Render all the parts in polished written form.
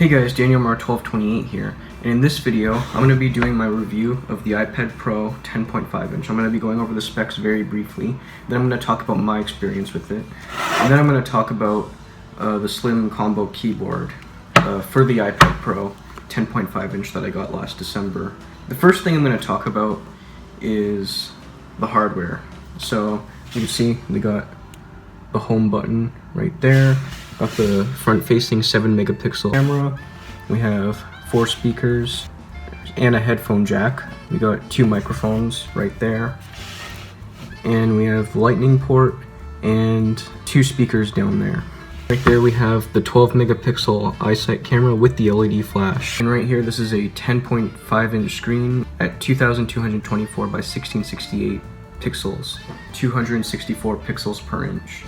Hey guys, Daniel Mar 1228 here, and in this video I'm going to be doing my review of the iPad Pro 10.5 inch. I'm going to be going over the specs very briefly, then I'm going to talk about my experience with it, and then I'm going to talk about the slim combo keyboard for the iPad Pro 10.5 inch that I got last December. The first thing I'm going to talk about is the hardware. So you can see we got the home button right there. Got the front-facing 7-megapixel camera. We have 4 speakers and a headphone jack. We got 2 microphones right there. And we have lightning port and 2 speakers down there. Right there we have the 12-megapixel iSight camera with the LED flash. And right here this is a 10.5 inch screen at 2224 by 1668 pixels, 264 pixels per inch.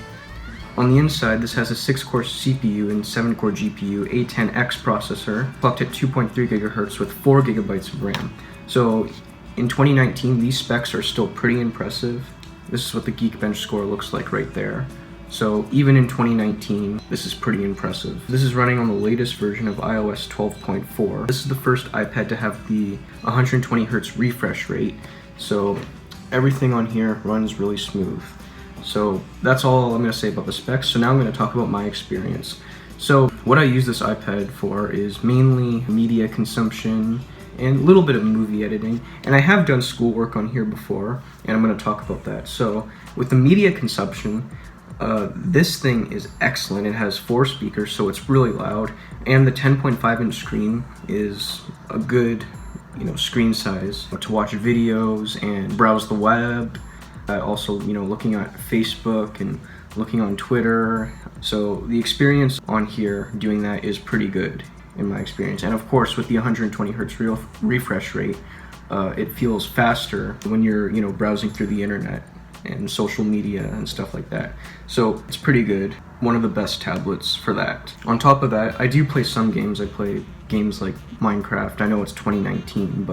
On the inside, this has a 6-core CPU and 7-core GPU, A10X processor, clocked at 2.3 GHz with 4 GB of RAM. So in 2019, these specs are still pretty impressive. This is what the Geekbench score looks like right there. So even in 2019, this is pretty impressive. This is running on the latest version of iOS 12.4. This is the first iPad to have the 120Hz refresh rate, so everything on here runs really smooth. So that's all I'm going to say about the specs. So now I'm going to talk about my experience. So what I use this iPad for is mainly media consumption and a little bit of movie editing. And I have done schoolwork on here before, and I'm going to talk about that. So with the media consumption, this thing is excellent. It has 4 speakers, so it's really loud. And the 10.5 inch screen is a good, screen size to watch videos and browse the web. Also, looking at Facebook and looking on Twitter. So the experience on here doing that is pretty good in my experience. And of course, with the 120Hz refresh rate, it feels faster when you're, browsing through the internet and social media and stuff like that. So it's pretty good. One of the best tablets for that. On top of that, I do play some games. I play games like Minecraft. I know it's 2019,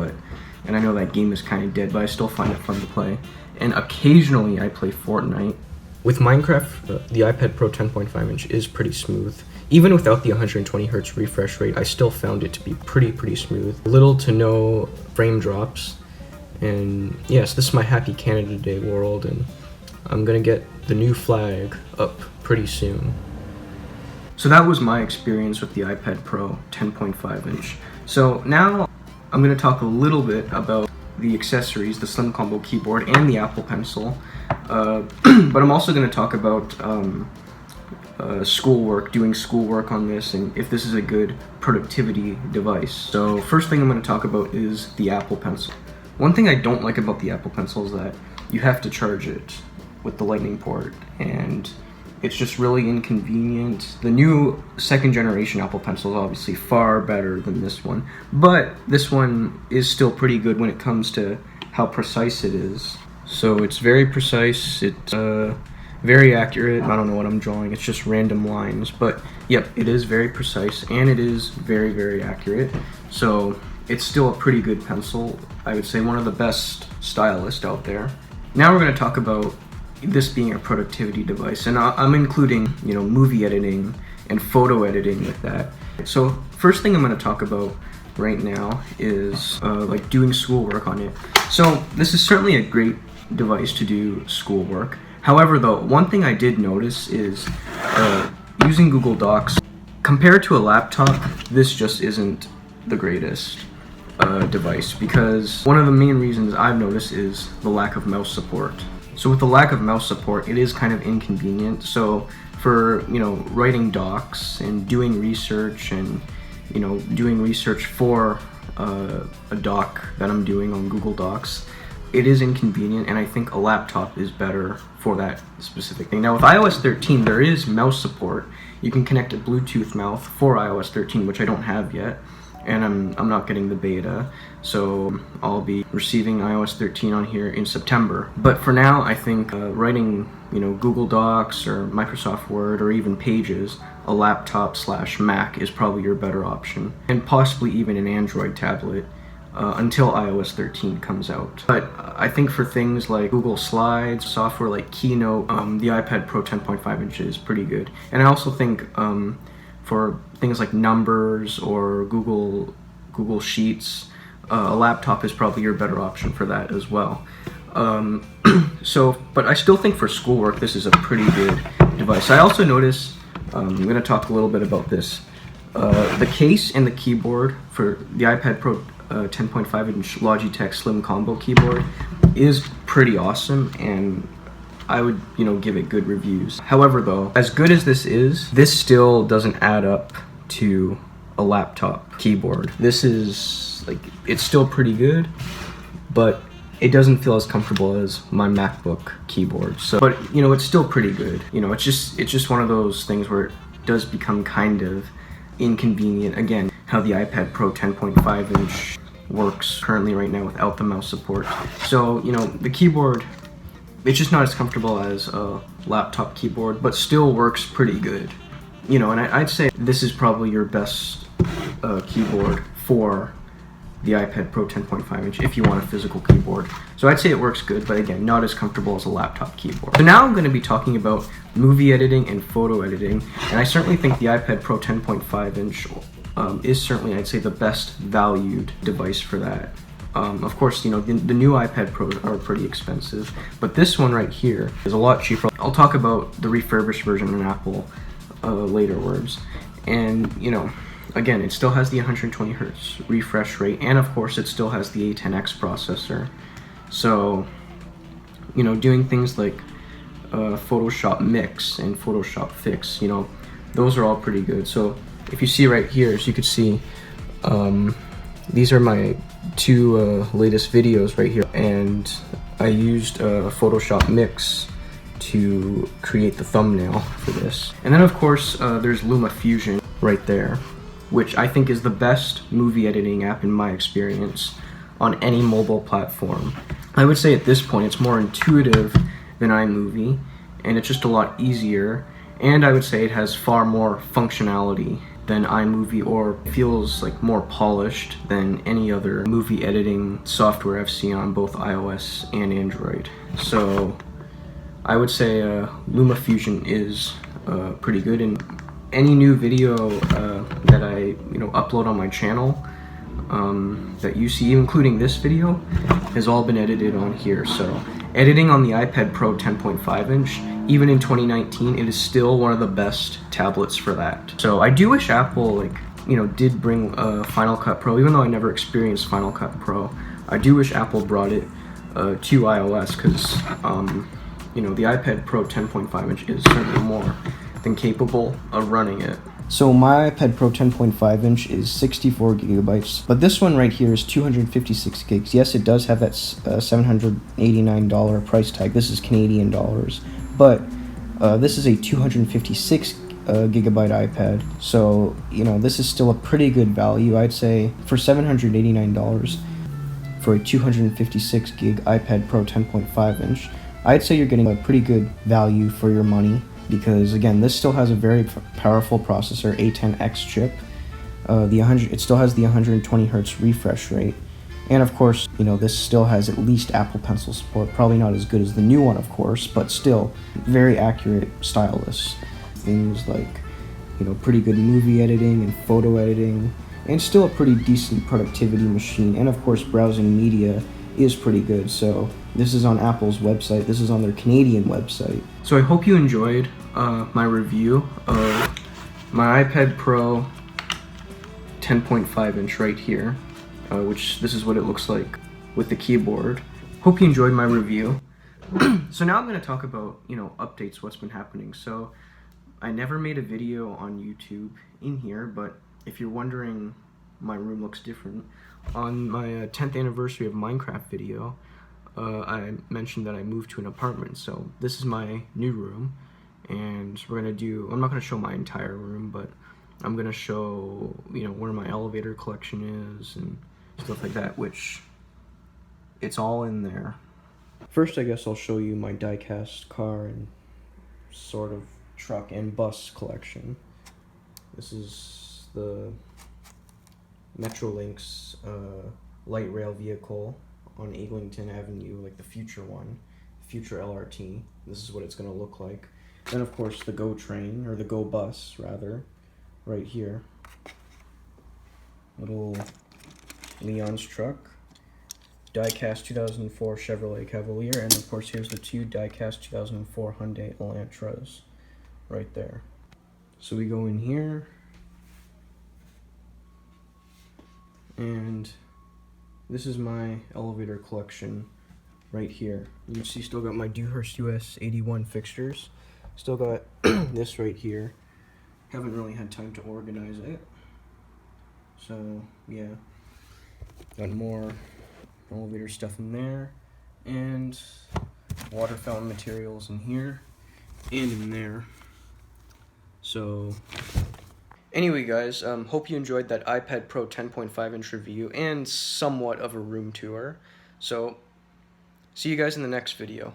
and I know that game is kind of dead, but I still find it fun to play. And occasionally I play Fortnite. With Minecraft, the iPad Pro 10.5 inch is pretty smooth. Even without the 120Hz refresh rate, I still found it to be pretty smooth. Little to no frame drops. And yes, this is my Happy Canada Day world, and I'm gonna get the new flag up pretty soon. So that was my experience with the iPad Pro 10.5 inch. So now I'm gonna talk a little bit about the accessories, the slim combo keyboard and the Apple Pencil, but I'm also going to talk about schoolwork, doing schoolwork on this, and if this is a good productivity device. So first thing I'm going to talk about is the Apple Pencil. One thing I don't like about the Apple Pencil is that you have to charge it with the lightning port, and it's just really inconvenient. The new 2nd generation Apple Pencil is obviously far better than this one, but this one is still pretty good when it comes to how precise it is. So it's very precise, it's very accurate. I don't know what I'm drawing, it's just random lines, but yep, it is very precise and it is very accurate. So it's still a pretty good pencil. I would say one of the best stylists out there. Now we're going to talk about this being a productivity device, and I'm including movie editing and photo editing with that. So first thing I'm going to talk about right now is like doing schoolwork on it. So this is certainly a great device to do schoolwork. However, though, one thing I did notice is using Google Docs compared to a laptop, this just isn't the greatest device, because one of the main reasons I've noticed is the lack of mouse support. So with the lack of mouse support, it is kind of inconvenient. So for, writing docs and doing research and, doing research for a doc that I'm doing on Google Docs, it is inconvenient, and I think a laptop is better for that specific thing. Now with iOS 13, there is mouse support. You can connect a Bluetooth mouse for iOS 13, which I don't have yet. And I'm not getting the beta, so I'll be receiving iOS 13 on here in September. But for now, I think writing, Google Docs or Microsoft Word or even Pages, a laptop/Mac is probably your better option, and possibly even an Android tablet until iOS 13 comes out. But I think for things like Google Slides, software like Keynote, the iPad Pro 10.5 inch is pretty good. And I also think for things like numbers or Google Sheets, a laptop is probably your better option for that as well. But I still think for schoolwork this is a pretty good device. I also notice, I'm going to talk a little bit about this, the case and the keyboard for the iPad Pro 10.5-inch Logitech Slim Combo keyboard is pretty awesome, and I would, give it good reviews. However though, as good as this is, this still doesn't add up to a laptop keyboard. This is, it's still pretty good, but it doesn't feel as comfortable as my MacBook keyboard. But it's still pretty good. It's just one of those things where it does become kind of inconvenient. Again, how the iPad Pro 10.5-inch works currently right now without the mouse support. So, the keyboard, it's just not as comfortable as a laptop keyboard, but still works pretty good. And I'd say this is probably your best keyboard for the iPad Pro 10.5-inch if you want a physical keyboard. So I'd say it works good, but again, not as comfortable as a laptop keyboard. So now I'm going to be talking about movie editing and photo editing, and I certainly think the iPad Pro 10.5-inch is certainly, I'd say, the best valued device for that. Of course, the new iPad Pros are pretty expensive, but this one right here is a lot cheaper. I'll talk about the refurbished version in Apple later words. And, again, it still has the 120 hertz refresh rate, and of course it still has the A10X processor. So, doing things like Photoshop Mix and Photoshop Fix, those are all pretty good. So if you see right here, as you can see, these are my two latest videos right here, and I used Photoshop Mix to create the thumbnail for this. And then of course there's LumaFusion right there, which I think is the best movie editing app in my experience on any mobile platform. I would say at this point it's more intuitive than iMovie, and it's just a lot easier, and I would say it has far more functionality than iMovie, or feels like more polished than any other movie editing software I've seen on both iOS and Android. So I would say LumaFusion is pretty good, and any new video that I upload on my channel that you see, including this video, has all been edited on here. So editing on the iPad Pro 10.5-inch, even in 2019, it is still one of the best tablets for that. So I do wish Apple did bring Final Cut Pro, even though I never experienced Final Cut Pro. I do wish Apple brought it to iOS, because the iPad Pro 10.5-inch is certainly more than capable of running it. So my iPad Pro 10.5-inch is 64 gigabytes, but this one right here is 256 gigs. Yes, it does have that $789 price tag. This is Canadian dollars, but this is a 256 gigabyte iPad. So, this is still a pretty good value, I'd say, for $789 for a 256 gig iPad Pro 10.5-inch. I'd say you're getting a pretty good value for your money, because again, this still has a very powerful processor, A10X chip. It still has the 120 hertz refresh rate, and of course, this still has at least Apple Pencil support. Probably not as good as the new one, of course, but still very accurate stylus. Things like, pretty good movie editing and photo editing, and still a pretty decent productivity machine. And of course, browsing media is pretty good. So this is on Apple's website. This is on their Canadian website. So I hope you enjoyed my review of my iPad Pro 10.5-inch right here, which this is what it looks like with the keyboard. Hope you enjoyed my review. So now I'm going to talk about, updates, what's been happening. So I never made a video on YouTube in here, but if you're wondering, my room looks different. On my 10th anniversary of Minecraft video, I mentioned that I moved to an apartment, so this is my new room, and I'm not going to show my entire room, but I'm going to show, where my elevator collection is and stuff like that, which it's all in there. First, I guess I'll show you my die-cast car and sort of truck and bus collection. This is the Metrolinx light rail vehicle on Eglinton Avenue, like the future one, future LRT. This is what it's going to look like. Then of course the GO train, or the GO bus rather, right here. Little Leon's truck. Die-cast 2004 Chevrolet Cavalier, and of course here's the two die-cast 2004 Hyundai Elantras right there. So we go in here, and this is my elevator collection right here. You can see still got my Dewhurst US 81 fixtures. Still got this right here. Haven't really had time to organize it. So yeah, got more elevator stuff in there, and water fountain materials in here and in there. So anyway guys, hope you enjoyed that iPad Pro 10.5 inch review and somewhat of a room tour. So see you guys in the next video.